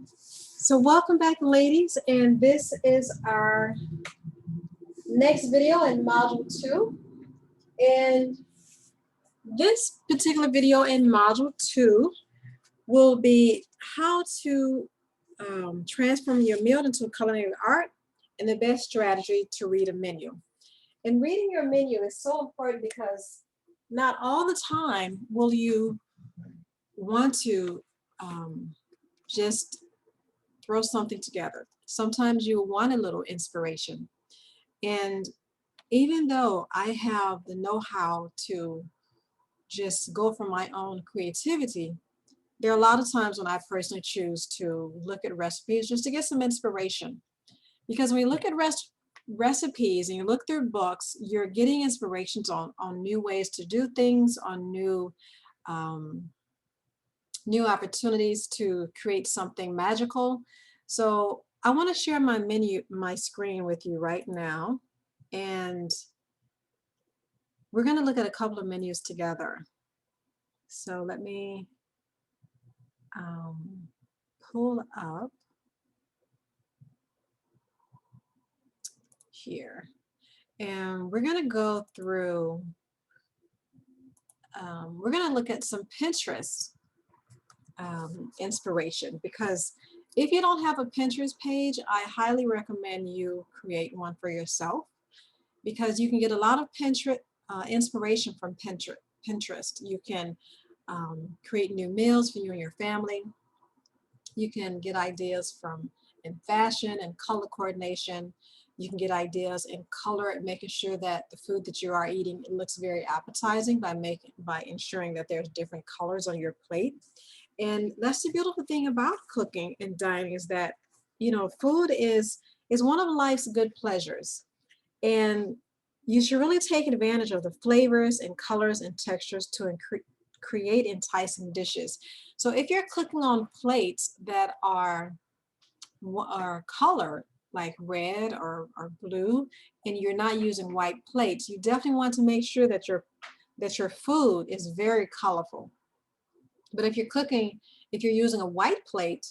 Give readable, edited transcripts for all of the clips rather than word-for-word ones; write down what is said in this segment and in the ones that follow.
So welcome back, ladies, and this is our next video in Module 2. And this particular video in Module 2 will be how to transform your meal into a culinary art and the best strategy to read a menu. And reading your menu is so important because not all the time will you want to just throw something together. Sometimes you want a little inspiration. And even though I have the know-how to just go for my own creativity, there are a lot of times when I personally choose to look at recipes just to get some inspiration. Because when you look at recipes and you look through books, you're getting inspirations on new ways to do things, on new opportunities to create something magical. So I want to share my screen with you right now. And we're going to look at a couple of menus together. So let me pull up here. And we're going to go through, we're going to look at some Pinterest inspiration, because if you don't have a Pinterest page, I highly recommend you create one for yourself, because you can get a lot of Pinterest inspiration from Pinterest. You can create new meals for you and your family. You can get ideas from in fashion and color coordination. You can get ideas in color and making sure that the food that you are eating looks very appetizing by ensuring that there's different colors on your plate. And that's the beautiful thing about cooking and dining, is that, you know, food is one of life's good pleasures. And you should really take advantage of the flavors and colors and textures to create enticing dishes. So if you're cooking on plates that are colored like red or blue, and you're not using white plates, you definitely want to make sure that your food is very colorful. But if you're using a white plate,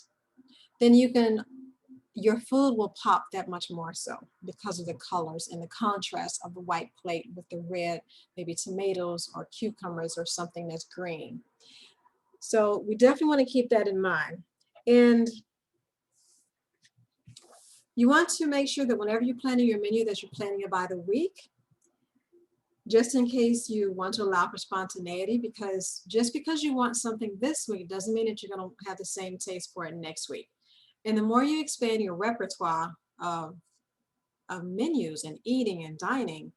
then your food will pop that much more so, because of the colors and the contrast of the white plate with the red, maybe tomatoes or cucumbers or something that's green. So we definitely want to keep that in mind. And you want to make sure that whenever you're planning your menu, that you're planning it by the week, just in case you want to allow for spontaneity, because just because you want something this week doesn't mean that you're going to have the same taste for it next week. And the more you expand your repertoire of menus and eating and dining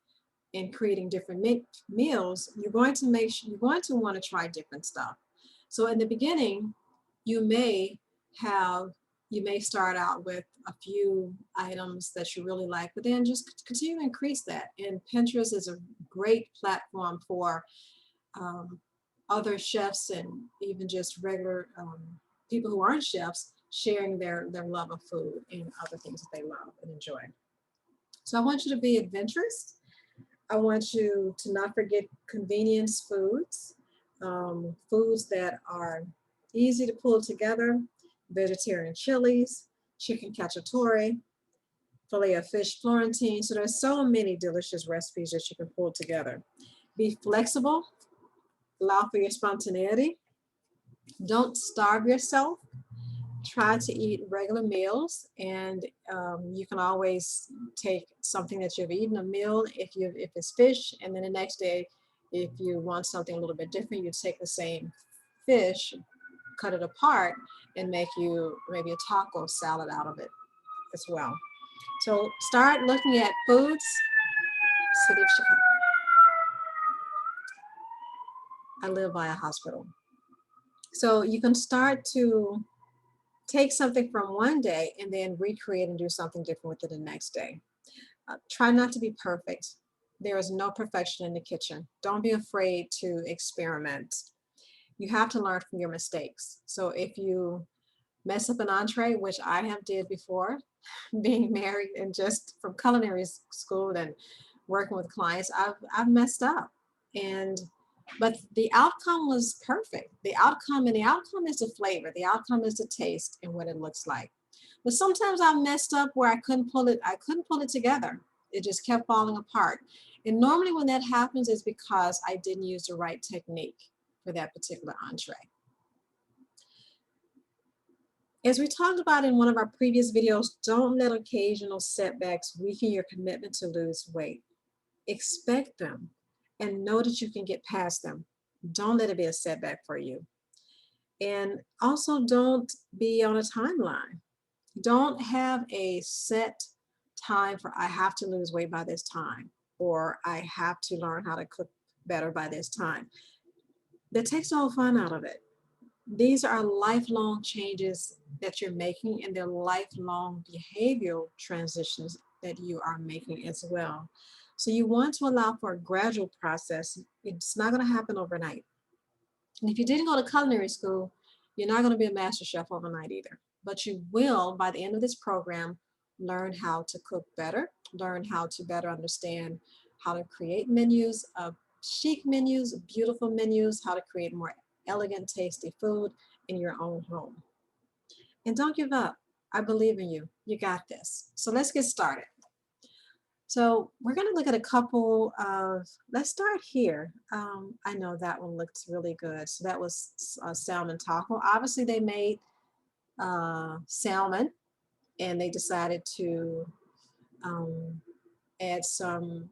and creating different meals, you're going to want to try different stuff. So in the beginning, you may start out with a few items that you really like, but then just continue to increase that. And Pinterest is a great platform for other chefs and even just regular people who aren't chefs sharing their love of food and other things that they love and enjoy. So I want you to be adventurous. I want you to not forget convenience foods, foods that are easy to pull together: vegetarian chilies, chicken cacciatore, filet of fish Florentine. So there's so many delicious recipes that you can pull together. Be flexible, allow for your spontaneity. Don't starve yourself. Try to eat regular meals, and you can always take something that you've eaten, a meal, if it's fish, and then the next day, if you want something a little bit different, you take the same fish, cut it apart, and make you maybe a taco salad out of it as well. So start looking at foods. City of Chicago. I live by a hospital. So you can start to take something from one day and then recreate and do something different with it the next day. Try not to be perfect. There is no perfection in the kitchen. Don't be afraid to experiment. You have to learn from your mistakes. So if you mess up an entree, which I have did before, being married and just from culinary school and working with clients, I've messed up. And But the outcome was perfect. The outcome is the flavor. The outcome is the taste and what it looks like. But sometimes I messed up where I couldn't pull it together. It just kept falling apart. And normally when that happens is because I didn't use the right technique for that particular entree. As we talked about in one of our previous videos, don't let occasional setbacks weaken your commitment to lose weight. Expect them and know that you can get past them. Don't let it be a setback for you. And also don't be on a timeline. Don't have a set time for I have to lose weight by this time, or I have to learn how to cook better by this time. That takes the whole fun out of it. These are lifelong changes that you're making, and they're lifelong behavioral transitions that you are making as well. So you want to allow for a gradual process. It's not going to happen overnight. And if you didn't go to culinary school, you're not going to be a master chef overnight either. But you will, by the end of this program, learn how to cook better, learn how to better understand how to create menus, chic menus, beautiful menus, how to create more elegant, tasty food in your own home. And don't give up. I believe in you. You got this. So let's get started. So we're going to look at a couple of, let's start here. I know that one looked really good. So that was a salmon taco. Obviously they made salmon and they decided to add some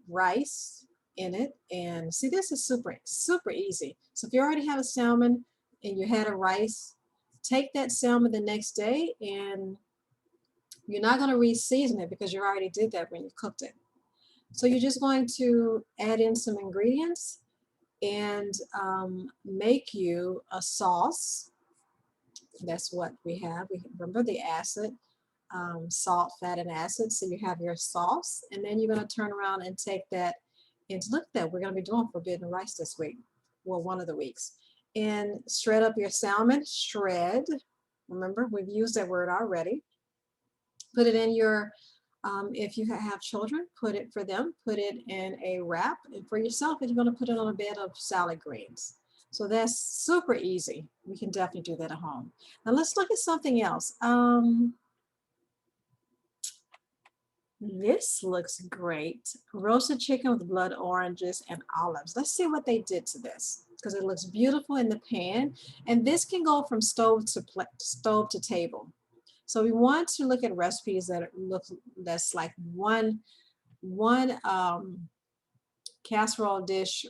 rice in it. And see, this is super, super easy. So if you already have a salmon and you had a rice, take that salmon the next day and you're not going to re-season it because you already did that when you cooked it. So you're just going to add in some ingredients and make you a sauce. That's what we have. We remember the acid, salt, fat, and acid. So you have your sauce, and then you're going to turn around and take that and look at that. We're going to be doing forbidden rice this week, well, one of the weeks. And shred up your salmon, shred. Remember, we've used that word already. Put it in your, if you have children, put it for them, put it in a wrap. And for yourself, if you're going to put it on a bed of salad greens. So that's super easy. We can definitely do that at home. Now let's look at something else. This looks great. Roasted chicken with blood oranges and olives. Let's see what they did to this because it looks beautiful in the pan. And this can go from stove to table. So we want to look at recipes that look that's like one casserole dish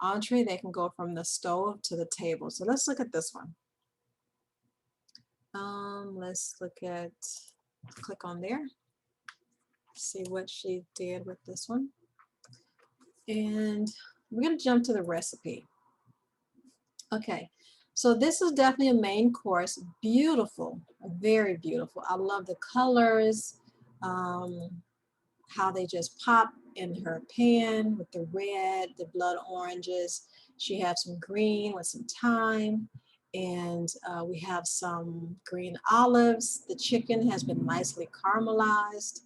entree that can go from the stove to the table. So let's look at this one. Let's look at, click on there, see what she did with this one. And we're going to jump to the recipe. Okay, so this is definitely a main course. Beautiful, very beautiful. I love the colors, how they just pop in her pan with the red, the blood oranges. She has some green with some thyme, and we have some green olives. The chicken has been nicely caramelized,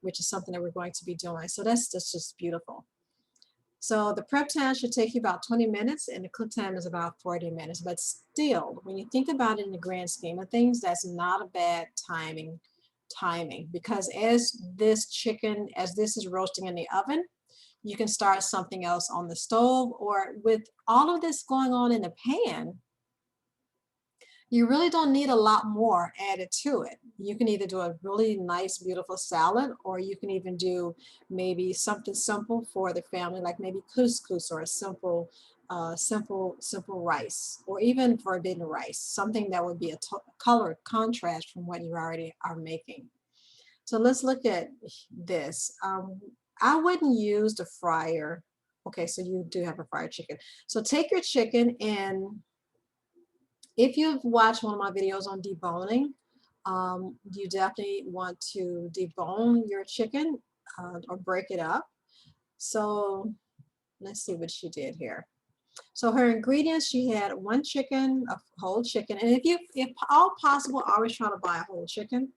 which is something that we're going to be doing. So that's just beautiful. So the prep time should take you about 20 minutes and the cook time is about 40 minutes. But still, when you think about it in the grand scheme of things, that's not a bad timing because as this is roasting in the oven, you can start something else on the stove, or with all of this going on in the pan, you really don't need a lot more added to it. You can either do a really nice, beautiful salad, or you can even do maybe something simple for the family, like maybe couscous or a simple rice, or even forbidden rice, something that would be a color contrast from what you already are making. So let's look at this. I wouldn't use the fryer. Okay, so you do have a fried chicken. So take your chicken, and if you've watched one of my videos on deboning, you definitely want to debone your chicken or break it up. So let's see what she did here. So her ingredients, she had one chicken, a whole chicken. And if all possible, always try to buy a whole chicken.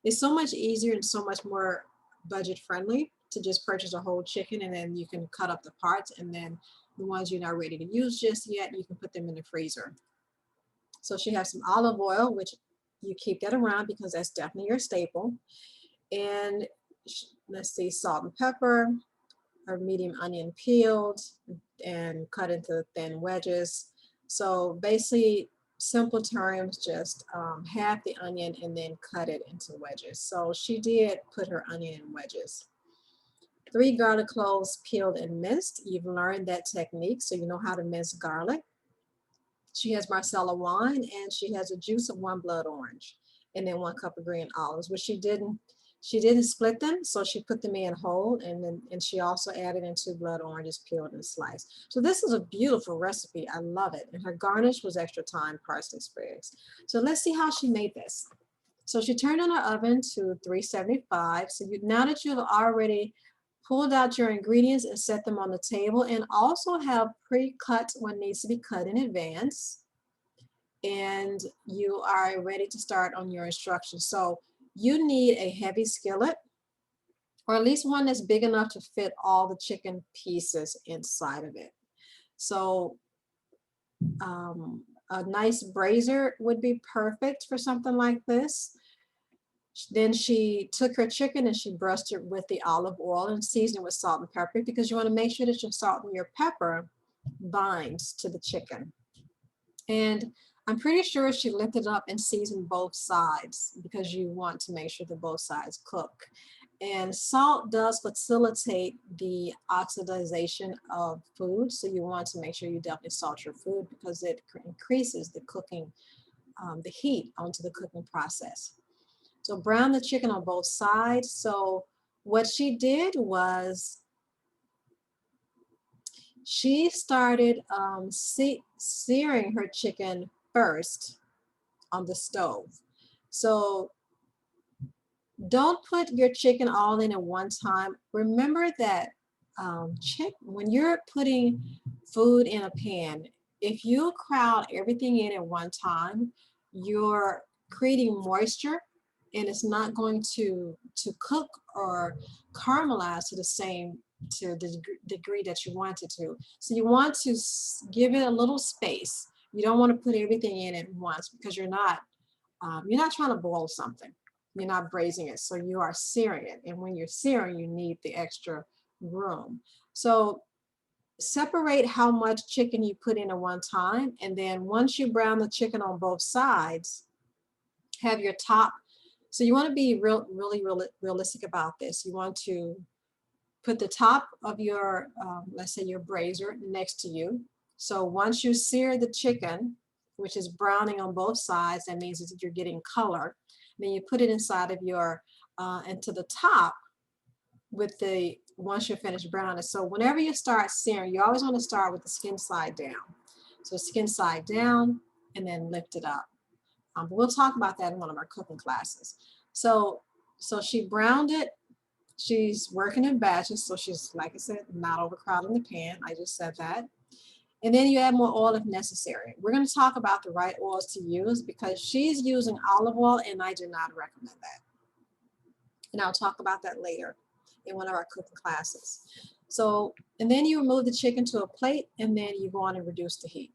It's so much easier and so much more budget friendly to just purchase a whole chicken, and then you can cut up the parts and then The ones you're not ready to use just yet, you can put them in the freezer. So she has some olive oil, which you keep that around because that's definitely your staple. And let's see, salt and pepper, a medium onion peeled and cut into thin wedges. So basically, simple terms, just half the onion and then cut it into wedges. So she did put her onion in wedges. 3 garlic cloves peeled and minced. You've learned that technique, so you know how to mince garlic. She has Marsala wine, and she has the juice of 1 blood orange, and then 1 cup of green olives, which she didn't split them, so she put them in whole, and she also added in 2 blood oranges peeled and sliced. So this is a beautiful recipe. I love it. And her garnish was extra thyme, parsley sprigs. So let's see how she made this. So she turned on her oven to 375. So now that you've already pulled out your ingredients and set them on the table, and also have pre-cut what needs to be cut in advance, and you are ready to start on your instructions. So you need a heavy skillet, or at least one that's big enough to fit all the chicken pieces inside of it. So a nice brazier would be perfect for something like this. Then she took her chicken and she brushed it with the olive oil and seasoned it with salt and pepper, because you want to make sure that your salt and your pepper binds to the chicken. And I'm pretty sure she lifted up and seasoned both sides, because you want to make sure that both sides cook. And salt does facilitate the oxidization of food, so you want to make sure you definitely salt your food, because it increases the cooking, the heat onto the cooking process. So brown the chicken on both sides. So what she did was she started searing her chicken first on the stove. So don't put your chicken all in at one time. Remember that when you're putting food in a pan, if you crowd everything in at one time, you're creating moisture, and it's not going to cook or caramelize to the degree that you want it to. So you want to give it a little space. You don't want to put everything in at once, because you're not trying to boil something. You're not braising it, so you are searing it. And when you're searing, you need the extra room. So separate how much chicken you put in at one time, and then once you brown the chicken on both sides, have your top. So you want to be really realistic about this. You want to put the top of your, let's say your brazier next to you. So once you sear the chicken, which is browning on both sides, that means that you're getting color. Then you put it inside of your, into the top with the, once you're finished browning. So whenever you start searing, you always want to start with the skin side down. So skin side down and then lift it up. But we'll talk about that in one of our cooking classes. So she browned it. She's working in batches, so she's, like I said, not overcrowding the pan. I just said that. And then you add more oil if necessary. We're going to talk about the right oils to use, because she's using olive oil, and I do not recommend that. And I'll talk about that later in one of our cooking classes. So, and then you remove the chicken to a plate, and then you go on and reduce the heat.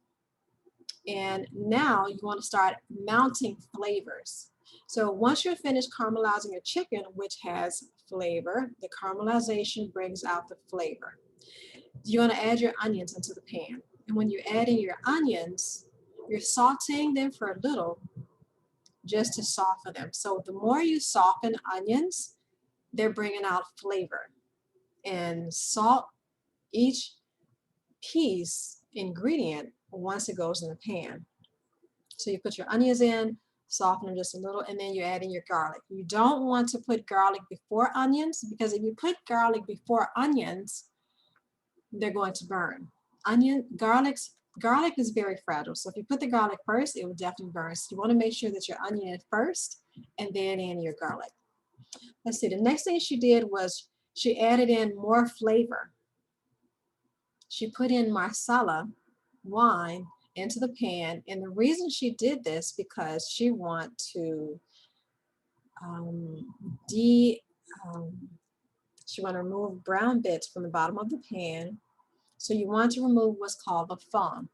And now you want to start mounting flavors. So once you're finished caramelizing your chicken, which has flavor, the caramelization brings out the flavor. You want to add your onions into the pan. And when you're adding your onions, you're sauteing them for a little, just to soften them. So the more you soften onions, they're bringing out flavor. And salt each piece ingredient once it goes in the pan. So you put your onions in, soften them just a little, and then you add in your garlic. You don't want to put garlic before onions, because if you put garlic before onions, they're going to burn. Garlic is very fragile. So if you put the garlic first, it will definitely burn. So you want to make sure that your onion is first, and then in your garlic. Let's see, the next thing she did was she added in more flavor. She put in Marsala wine into the pan, and the reason she did this, because she want to she want to remove brown bits from the bottom of the pan, So you want to remove what's called the fond.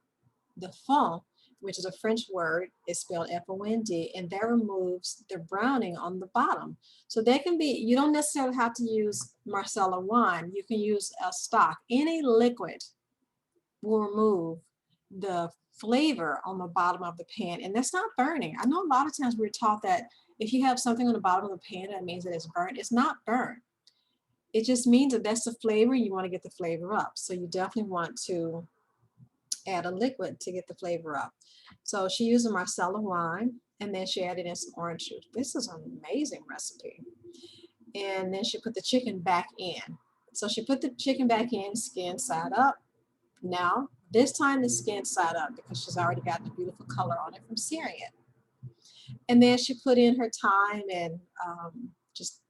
The fond, which is a French word, is spelled F-O-N-D, and that removes the browning on the bottom. So they can be, you don't necessarily have to use Marsala wine. You can use a stock. Any liquid will remove the flavor on the bottom of the pan, and that's not burning. I know a lot of times we're taught that if you have something on the bottom of the pan, that means that it's burnt. It's not burnt. It just means that that's the flavor. You want to get the flavor up. So you definitely want to add a liquid to get the flavor up. So she used a Marsala wine, and then she added in some orange juice. This is an amazing recipe. And then she put the chicken back in. So she put the chicken back in, skin side up. Now, this time the skin side up because she's already got the beautiful color on it from searing it. And then she put in her thyme and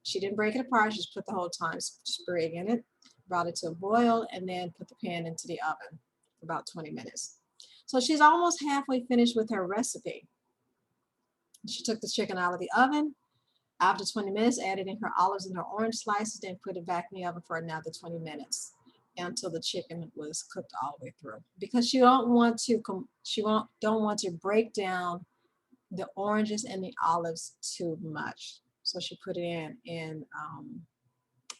she didn't break it apart. She just put the whole thyme sprig in it, brought it to a boil, and then put the pan into the oven for about 20 minutes. So she's almost halfway finished with her recipe. She took the chicken out of the oven. After 20 minutes, added in her olives and her orange slices, then put it back in the oven for another 20 minutes until the chicken was cooked all the way through. Because she don't want to break down the oranges and the olives too much. So she put it in and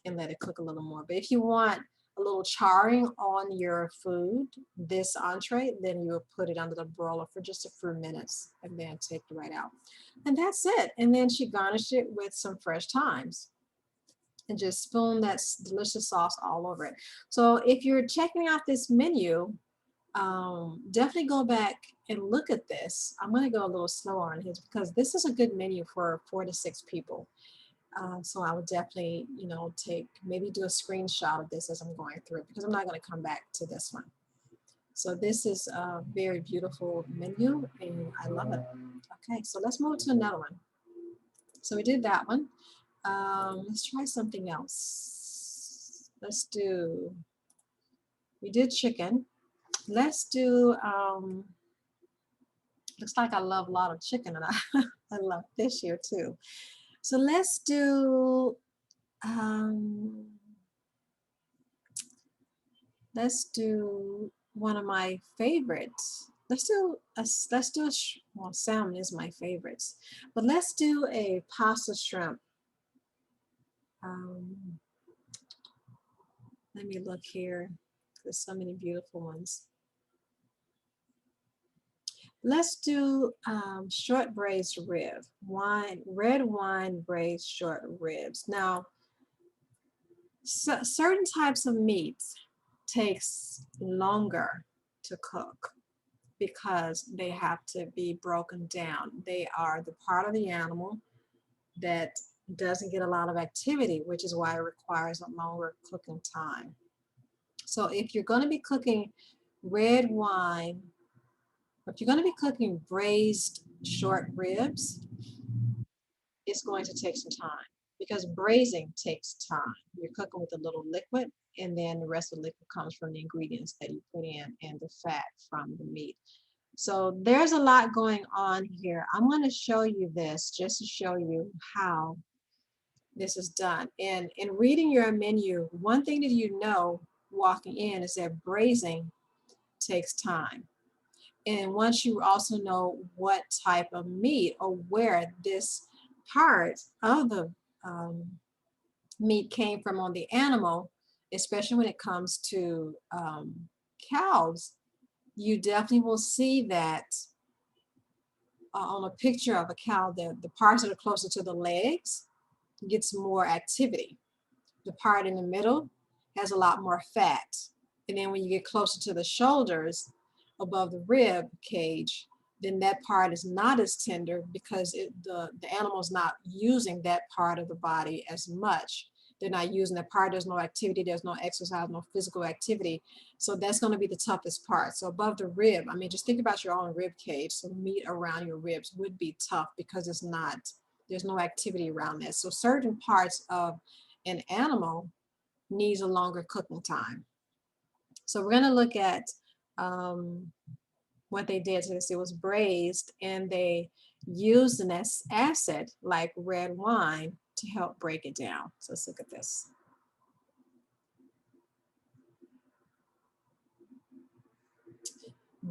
let it cook a little more. But if you want a little charring on your food, this entree, then you will put it under the broiler for just a few minutes and then take it right out. And that's it. And then she garnished it with some fresh thymes and just spoon that delicious sauce all over it. So if you're checking out this menu, definitely go back and look at this. I'm going to go a little slower on his because this is a good menu for 4 to 6 people. So I would definitely, maybe do a screenshot of this as I'm going through it because I'm not going to come back to this one. So this is a very beautiful menu and I love it. Okay, so let's move to another one. So we did that one. Let's try something else. We did chicken. Let's do, looks like I love a lot of chicken and I love fish here too. So let's do one of my favorites. Well, salmon is my favorites, but let's do a pasta shrimp. Let me look here. There's so many beautiful ones. Let's do short braised rib, red wine braised short ribs. Now, certain types of meats takes longer to cook because they have to be broken down. They are the part of the animal that doesn't get a lot of activity, which is why it requires a longer cooking time. So if you're going to be cooking red wine, if you're going to be cooking braised short ribs, it's going to take some time because braising takes time. You're cooking with a little liquid, and then the rest of the liquid comes from the ingredients that you put in and the fat from the meat. So there's a lot going on here. I'm going to show you this just to show you how this is done. And in reading your menu, one thing that you know walking in is that braising takes time. And once you also know what type of meat or where this part of the meat came from on the animal, especially when it comes to cows, you definitely will see that on a picture of a cow, the parts that are closer to the legs gets more activity. The part in the middle has a lot more fat. And then when you get closer to the shoulders, above the rib cage, then that part is not as tender because the animal is not using that part of the body as much. They're not using that part. There's no activity. There's no exercise, no physical activity. So that's going to be the toughest part. So above the rib, I mean, just think about your own rib cage. So meat around your ribs would be tough because there's no activity around that. So certain parts of an animal needs a longer cooking time. So we're going to look at what they did. So it was braised, and they used an acid like red wine to help break it down. So let's look at this.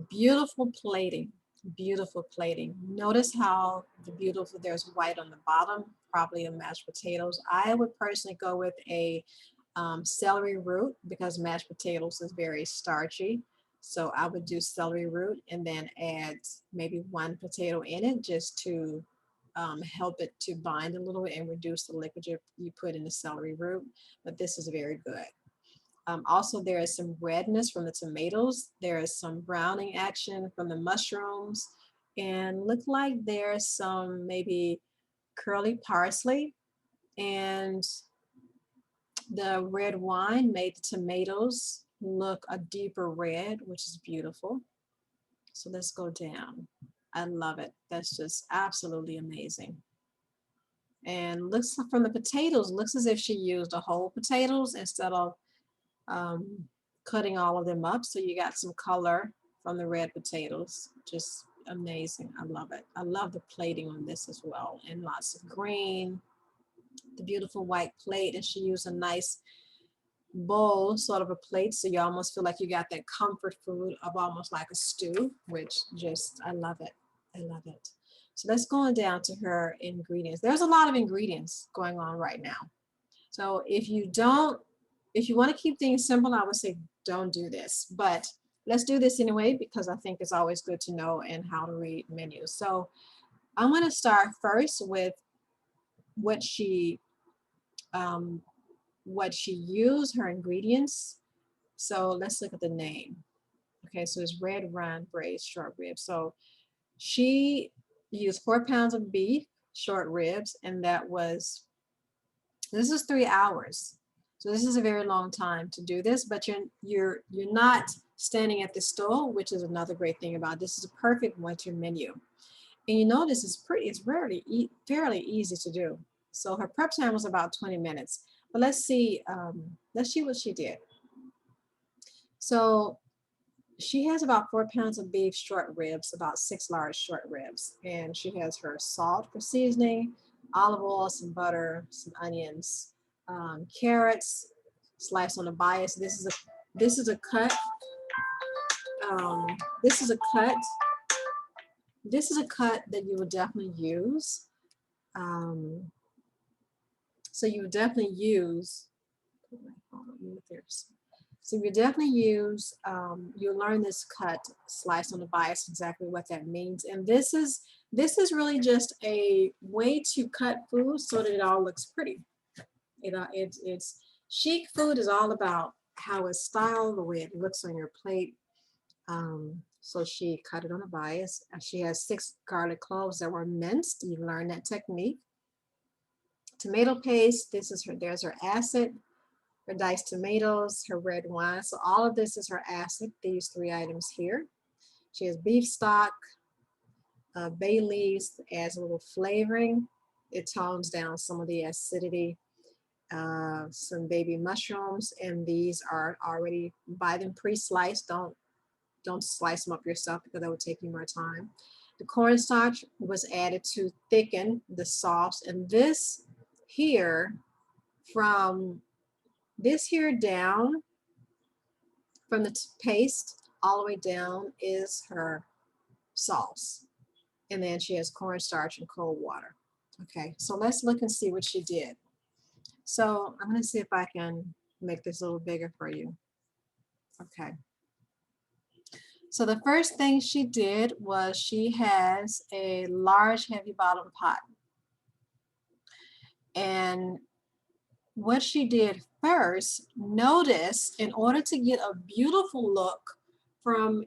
Beautiful plating, beautiful plating. Notice how there's white on the bottom, probably in mashed potatoes. I would personally go with a celery root because mashed potatoes is very starchy. So I would do celery root and then add maybe one potato in it just to help it to bind a little and reduce the liquid you put in the celery root. But this is very good. Also, there is some redness from the tomatoes. There is some browning action from the mushrooms. And look like there's some maybe curly parsley. And the red wine made the tomatoes look a deeper red, which is beautiful. So let's go down. I love it. That's just absolutely amazing. And looks from the potatoes, looks as if she used the whole potatoes instead of um, cutting all of them up. So you got some color from the red potatoes. Just amazing. I love it. I love the plating on this as well. And lots of green, the beautiful white plate. And she used a nice bowl, sort of a plate. So you almost feel like you got that comfort food of almost like a stew, which just, I love it. I love it. So let's go on down to her ingredients. There's a lot of ingredients going on right now. So if you want to keep things simple, I would say don't do this. But let's do this anyway because I think it's always good to know and how to read menus. So I'm going to start first with what she used, her ingredients. So let's look at the name. Okay, so it's red rind braised short ribs. So she used 4 pounds of beef short ribs, and this is 3 hours. So this is a very long time to do this, but you're not standing at the stove, which is another great thing about it. This is a perfect winter menu. And you notice it's fairly easy to do. So her prep time was about 20 minutes. But let's see what she did. So she has about 4 pounds of beef short ribs, about 6 large short ribs. And she has her salt for seasoning, olive oil, some butter, some onions, carrots, sliced on a bias. This is a cut. Um, this is a cut. This is a cut that you would definitely use. So you would definitely use. So you definitely use, you'll learn this cut, slice on the bias, exactly what that means. And this is really just a way to cut food so that it all looks pretty. It's chic food is all about how it's styled, the way it looks on your plate. So she cut it on a bias. She has 6 garlic cloves that were minced. You learn that technique. Tomato paste, there's her acid, her diced tomatoes, her red wine. So all of this is her acid, these 3 items here. She has beef stock, bay leaves, adds a little flavoring. It tones down some of the acidity. Some baby mushrooms, and these are already, buy them pre-sliced. Don't slice them up yourself because that would take you more time. The cornstarch was added to thicken the sauce, and this here, from this here down, from the paste all the way down is her sauce. And then she has cornstarch and cold water. Okay, so let's look and see what she did. So I'm going to see if I can make this a little bigger for you. Okay. So the first thing she did was she has a large heavy bottom pot. And what she did first, notice in order to get a beautiful look from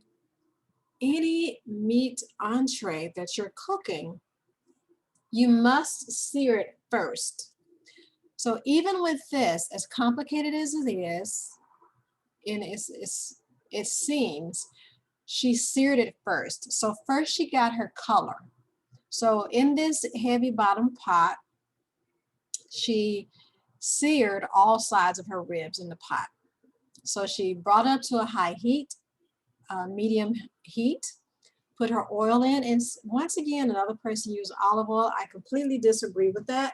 any meat entree that you're cooking, you must sear it first. So even with this, as complicated as it is, and it seems, she seared it first. So first she got her color. So in this heavy bottom pot, she seared all sides of her ribs in the pot. So she brought it up to a high heat, medium heat, put her oil in, and once again, another person used olive oil. I completely disagree with that,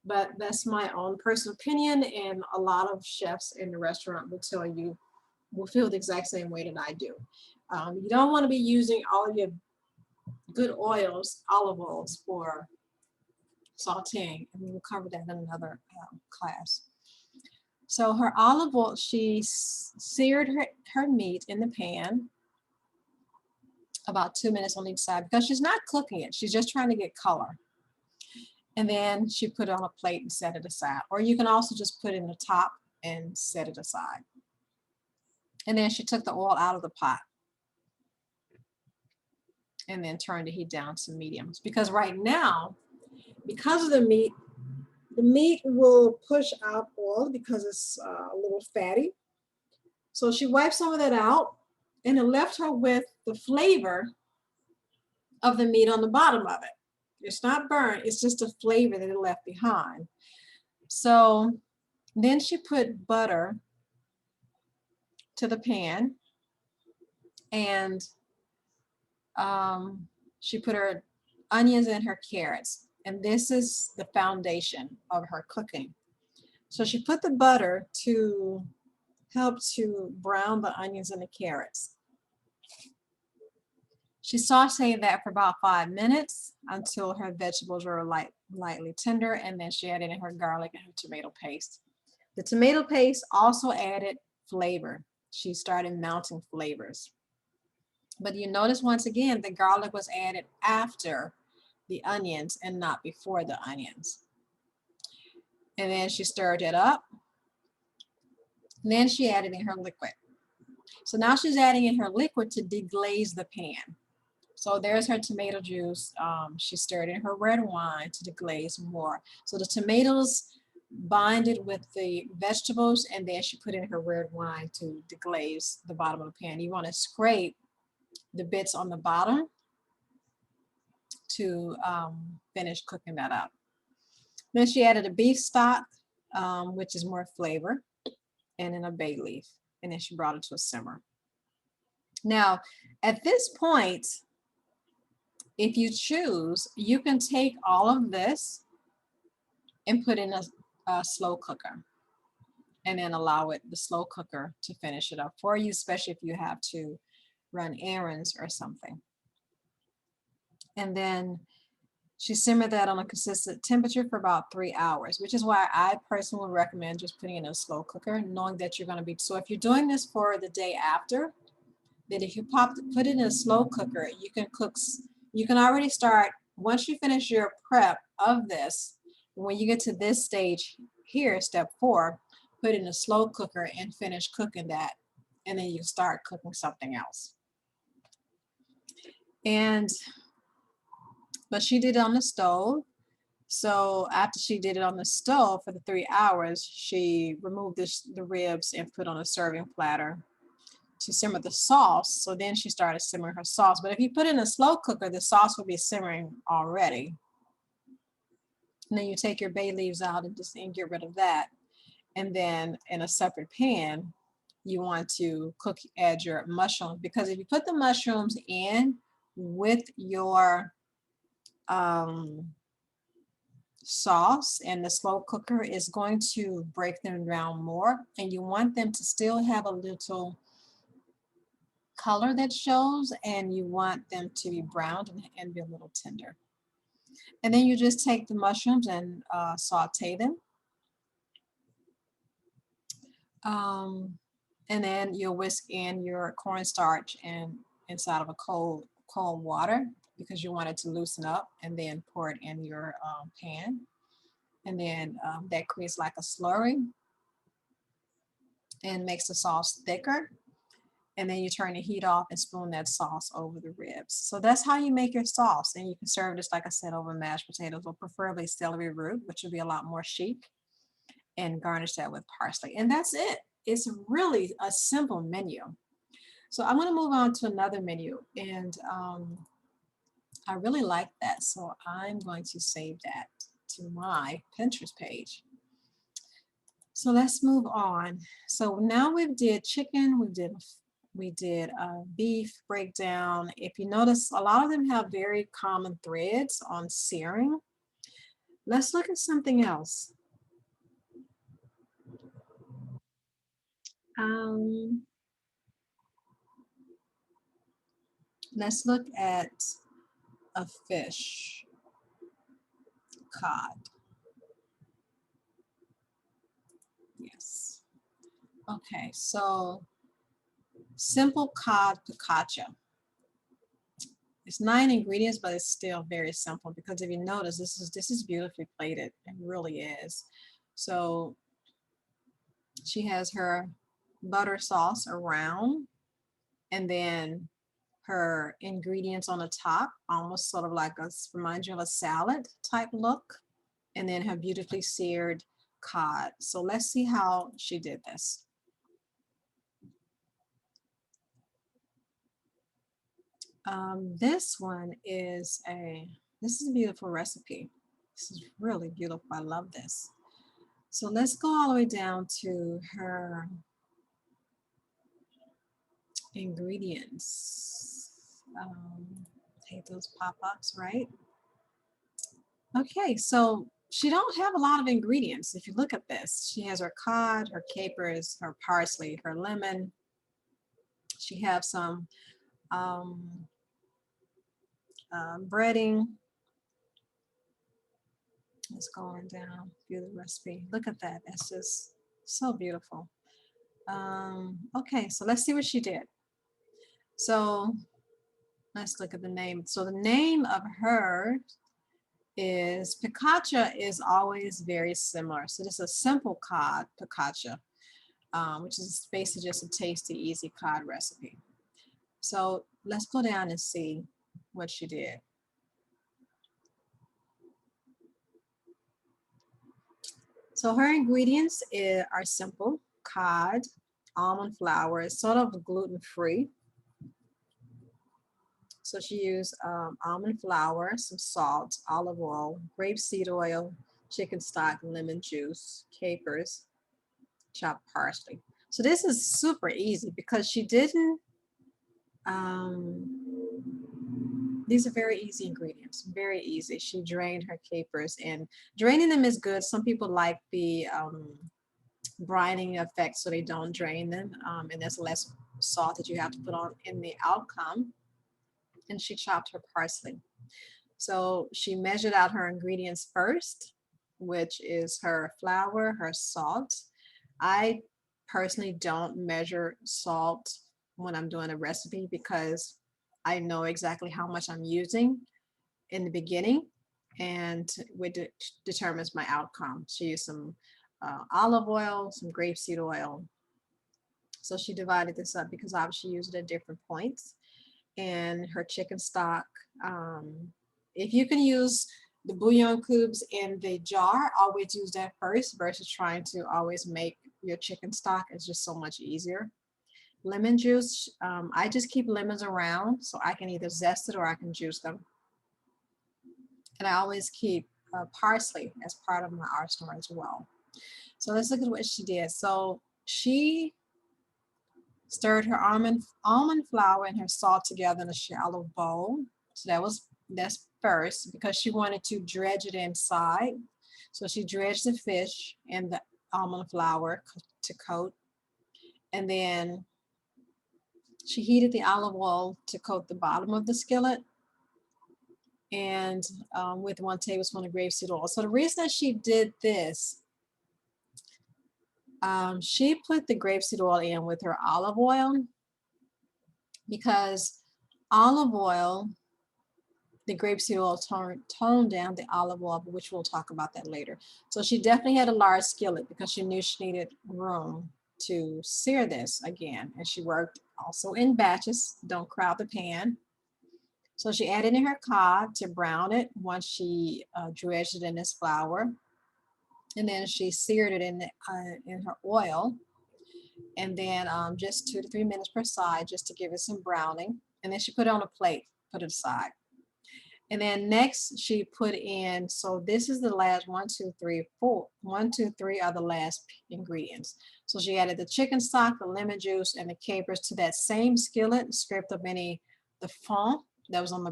but that's my own personal opinion, and a lot of chefs in the restaurant will tell you, will feel the exact same way that I do. You don't want to be using all your good oils, olive oils, for sauteing, and we'll cover that in another class. So her olive oil, she seared her meat in the pan about 2 minutes on each side because she's not cooking it. She's just trying to get color. And then she put it on a plate and set it aside. Or you can also just put it in the top and set it aside. And then she took the oil out of the pot and then turned the heat down to medium. Because right now, because of the meat will push out oil because it's a little fatty. So she wiped some of that out, and it left her with the flavor of the meat on the bottom of it. It's not burnt, it's just a flavor that it left behind. So then she put butter to the pan, and she put her onions and her carrots. And this is the foundation of her cooking. So she put the butter to help to brown the onions and the carrots. She sauteed that for about 5 minutes until her vegetables were lightly tender, and then she added in her garlic and her tomato paste. The tomato paste also added flavor. She started mounting flavors. But you notice once again, the garlic was added after the onions and not before the onions. And then she stirred it up. And then she added in her liquid. So now she's adding in her liquid to deglaze the pan. So there's her tomato juice. She stirred in her red wine to deglaze more. So the tomatoes binded with the vegetables, and then she put in her red wine to deglaze the bottom of the pan. You want to scrape the bits on the bottom to finish cooking that up. Then she added a beef stock, which is more flavor, and then a bay leaf. And then she brought it to a simmer. Now, at this point, if you choose, you can take all of this and put in a slow cooker, and then allow the slow cooker to finish it up for you, especially if you have to run errands or something. And then she simmered that on a consistent temperature for about 3 hours, which is why I personally would recommend just putting it in a slow cooker, knowing that you're going to be, so if you're doing this for the day after, then if you put it in a slow cooker, you can already start, once you finish your prep of this, when you get to this stage here, step 4, put it in a slow cooker and finish cooking that, and then you start cooking something else. But she did it on the stove. So after she did it on the stove for the 3 hours, she removed the ribs and put on a serving platter to simmer the sauce. So then she started simmering her sauce. But if you put it in a slow cooker, the sauce will be simmering already. And then you take your bay leaves out and get rid of that. And then in a separate pan, you want to add your mushrooms, because if you put the mushrooms in with your sauce, and the slow cooker is going to break them down more, and you want them to still have a little color that shows, and you want them to be browned and be a little tender. And then you just take the mushrooms and saute them. And then you'll whisk in your cornstarch and inside of a cold water, because you want it to loosen up, and then pour it in your pan. And then that creates like a slurry and makes the sauce thicker. And then you turn the heat off and spoon that sauce over the ribs. So that's how you make your sauce. And you can serve this, like I said, over mashed potatoes, or preferably celery root, which would be a lot more chic, and garnish that with parsley. And that's it. It's really a simple menu. So I'm going to move on to another menu, and I really like that. So I'm going to save that to my Pinterest page. So let's move on. So now we did chicken, we did beef breakdown. If you notice, a lot of them have very common threads on searing. Let's look at something else. Let's look at a fish, cod. Yes. Okay, so simple cod focaccia. It's 9 ingredients, but it's still very simple because if you notice, this is beautifully plated. It really is. So she has her butter sauce around, and then her ingredients on the top, almost sort of like a reminds you of a salad type look, and then her beautifully seared cod. So let's see how she did this. This is a beautiful recipe. This is really beautiful. I love this. So let's go all the way down to her ingredients. Hate those pop-ups, right? Okay, so she don't have a lot of ingredients. If you look at this, she has her cod, her capers, her parsley, her lemon. She has some um, breading. It's going down through the recipe. Look at that. That's just so beautiful. Okay, so let's see what she did. So let's look at the name. So the name of her is focaccia is always very similar. So this is a simple cod focaccia, which is basically just a tasty, easy cod recipe. So let's go down and see what she did. So her ingredients are simple: cod, almond flour. It's sort of gluten-free. So she used almond flour, some salt, olive oil, grapeseed oil, chicken stock, lemon juice, capers, chopped parsley. So this is super easy because she didn't, these are very easy ingredients, very easy. She drained her capers, and draining them is good. Some people like the brining effect so they don't drain them, and there's less salt that you have to put on in the outcome. And she chopped her parsley. So she measured out her ingredients first, which is her flour, her salt. I personally don't measure salt when I'm doing a recipe because I know exactly how much I'm using in the beginning, and it determines my outcome. She used some olive oil, some grapeseed oil. So she divided this up because obviously she used it at different points. And her chicken stock. If you can use the bouillon cubes in the jar, always use that first versus trying to always make your chicken stock. It's just so much easier. Lemon juice, I just keep lemons around so I can either zest it or I can juice them. And I always keep parsley as part of my arsenal as well. So let's look at what she did. So she stirred her almond flour and her salt together in a shallow bowl. So that's first because she wanted to dredge it inside. So she dredged the fish and the almond flour to coat. And then she heated the olive oil to coat the bottom of the skillet, and with 1 tablespoon of grapeseed oil. So the reason that she did this, she put the grapeseed oil in with her olive oil because olive oil, the grapeseed oil toned down the olive oil, which we'll talk about that later. So she definitely had a large skillet because she knew she needed room to sear this again. And she worked also in batches, don't crowd the pan. So she added in her cod to brown it once she dredged it in this flour. And then she seared it in her oil. And then just 2 to 3 minutes per side just to give it some browning. And then she put it on a plate, put it aside. And then next she put in, so this is the last 1, 2, 3, 4. 1, 2, 3 are the last ingredients. So she added the chicken stock, the lemon juice, and the capers to that same skillet, scraped up the fond that was on the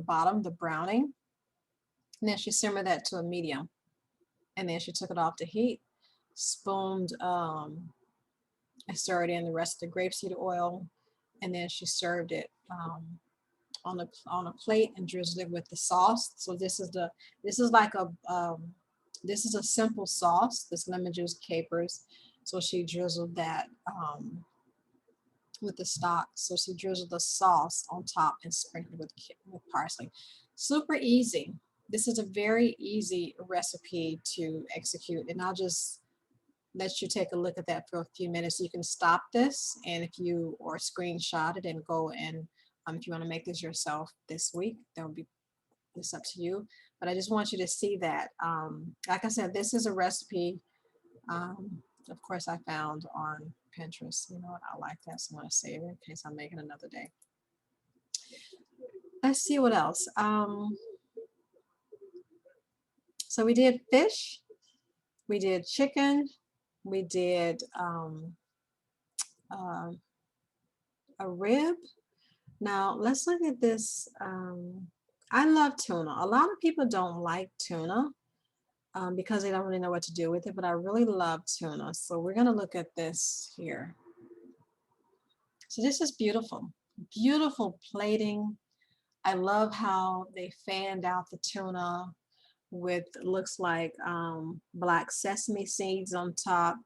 bottom, the browning. And then she simmered that to a medium. And then she took it off the heat, spooned, I stirred in the rest of the grapeseed oil, and then she served it on a plate and drizzle it with the sauce. So this is like a this is a simple sauce. This lemon juice, capers. So she drizzled that with the stock. So she drizzled the sauce on top and sprinkled with parsley. Super easy. This is a very easy recipe to execute, and I'll just let you take a look at that for a few minutes. You can stop this, and if you or screenshot it and go and if you want to make this yourself this week, that would be, it's up to you. But I just want you to see that. Like I said, this is a recipe. Of course, I found on Pinterest. You know what? I like that, so I'm going to save it in case I'm making another day. Let's see what else. So we did fish, we did chicken, we did a rib. Now let's look at this. I love tuna. A lot of people don't like tuna because they don't really know what to do with it, but I really love tuna. So we're going to look at this here. So this is beautiful, beautiful plating. I love how they fanned out the tuna with, looks like black sesame seeds on top.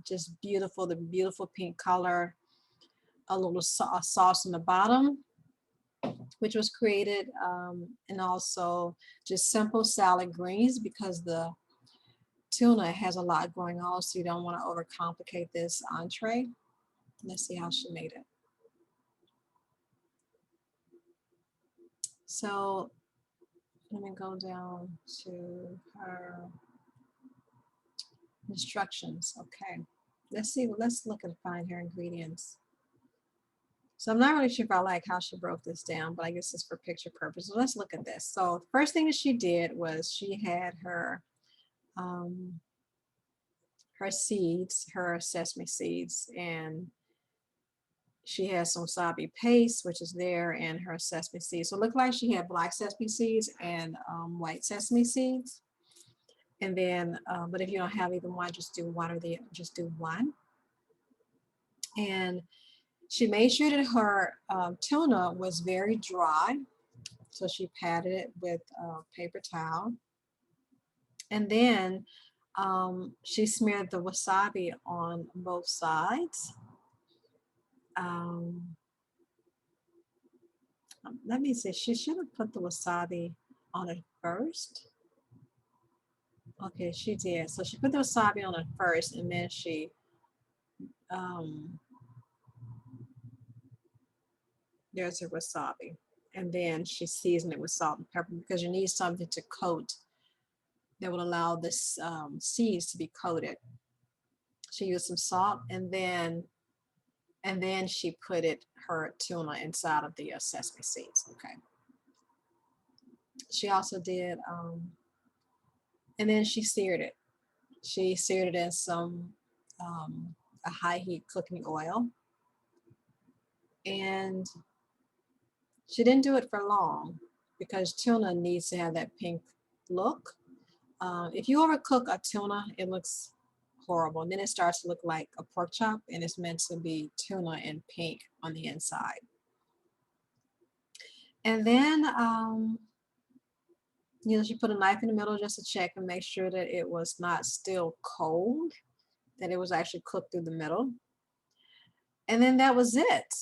Just beautiful, the beautiful pink color. A little sauce on the bottom, which was created, and also just simple salad greens, because the tuna has a lot going on, so you don't want to overcomplicate this entree. Let's see how she made it. So let me go down to her instructions. Okay, let's see. Let's look and find her ingredients. So I'm not really sure if I like how she broke this down, but I guess it's for picture purposes. So let's look at this. So the first thing that she did was she had her seeds, her sesame seeds, and she has some wasabi paste, which is there, and her sesame seeds. So it looked like she had black sesame seeds and white sesame seeds. And then, but if you don't have either one, just do one, or just do one. And she made sure that her tuna was very dry. So she patted it with a paper towel. And then she smeared the wasabi on both sides. Let me see, she should have put the wasabi on it first. Okay, she did. So she put the wasabi on it first, and then she there's her wasabi. And then she seasoned it with salt and pepper, because you need something to coat that will allow this seeds to be coated. She used some salt, and then she put her tuna inside of the sesame seeds. Okay. She also did, and then she seared it. She seared it in some a high heat cooking oil, and she didn't do it for long because tuna needs to have that pink look. If you overcook a tuna, it looks horrible. And then it starts to look like a pork chop, and it's meant to be tuna and pink on the inside. And then, you know, she put a knife in the middle just to check and make sure that it was not still cold, that it was actually cooked through the middle. And then that was it.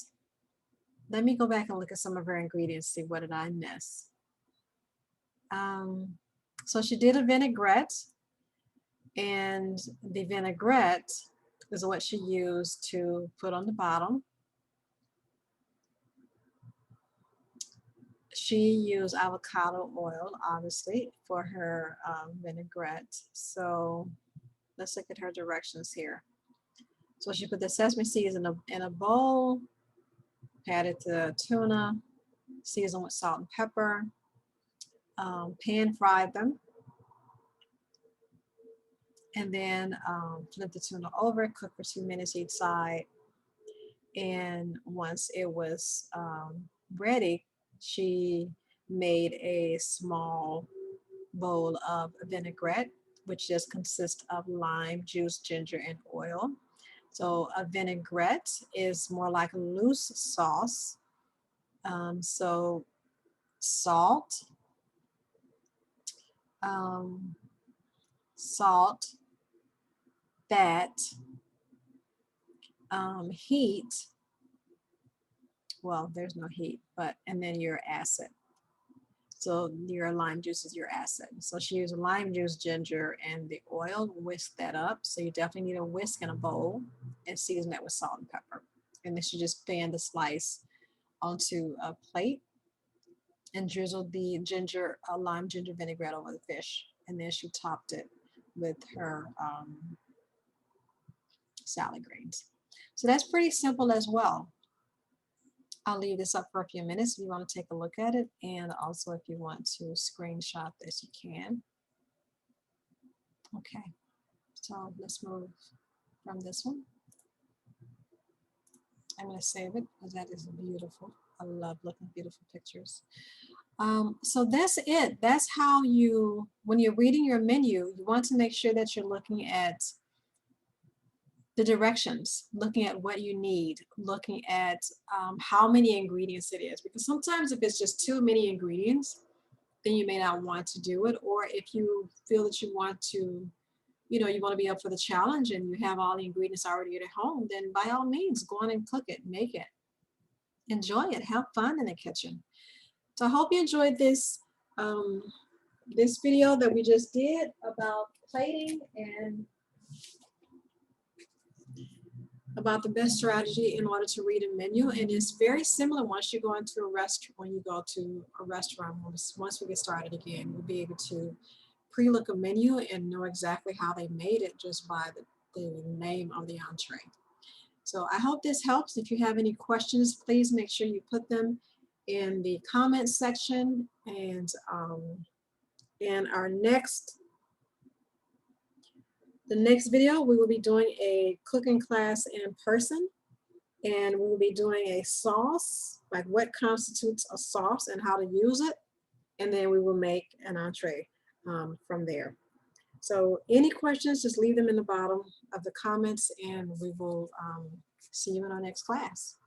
Let me go back and look at some of her ingredients, see what did I miss. So she did a vinaigrette, and the vinaigrette is what she used to put on the bottom. She used avocado oil, obviously, for her vinaigrette. So let's look at her directions here. So she put the sesame seeds in a bowl, added the tuna, seasoned with salt and pepper, pan fried them, and then flip the tuna over, cook for 2 minutes each side. And once it was ready, she made a small bowl of vinaigrette, which just consists of lime juice, ginger, and oil. So a vinaigrette is more like a loose sauce. So salt, salt, fat, heat, well, there's no heat, but, and then your acid. So your lime juice is your acid. So she used lime juice, ginger, and the oil, whisk that up. So you definitely need a whisk in a bowl and season that with salt and pepper. And then she just fan the slice onto a plate and drizzled the ginger, lime ginger vinaigrette over the fish. And then she topped it with her salad greens. So that's pretty simple as well. I'll leave this up for a few minutes if you want to take a look at it. And also if you want to screenshot this, you can. Okay, so let's move from this one. I'm going to save it because that is beautiful. I love looking at beautiful pictures. So that's it. That's how you, when you're reading your menu, you want to make sure that you're looking at the directions, looking at what you need, looking at how many ingredients it is. Because sometimes if it's just too many ingredients, then you may not want to do it. Or if you feel that you want to, you know, you want to be up for the challenge and you have all the ingredients already at home, then by all means, go on and cook it, make it, enjoy it, have fun in the kitchen. So I hope you enjoyed this, this video that we just did about plating and about the best strategy in order to read a menu. And it's very similar once you go into a restaurant, when you go to a restaurant, once we get started again, we'll be able to pre-look a menu and know exactly how they made it just by the name of the entree. So I hope this helps. If you have any questions, please make sure you put them in the comments section. And in our the next video, we will be doing a cooking class in person, and we will be doing a sauce, like what constitutes a sauce and how to use it. And then we will make an entree from there. So any questions, just leave them in the bottom of the comments and we will see you in our next class.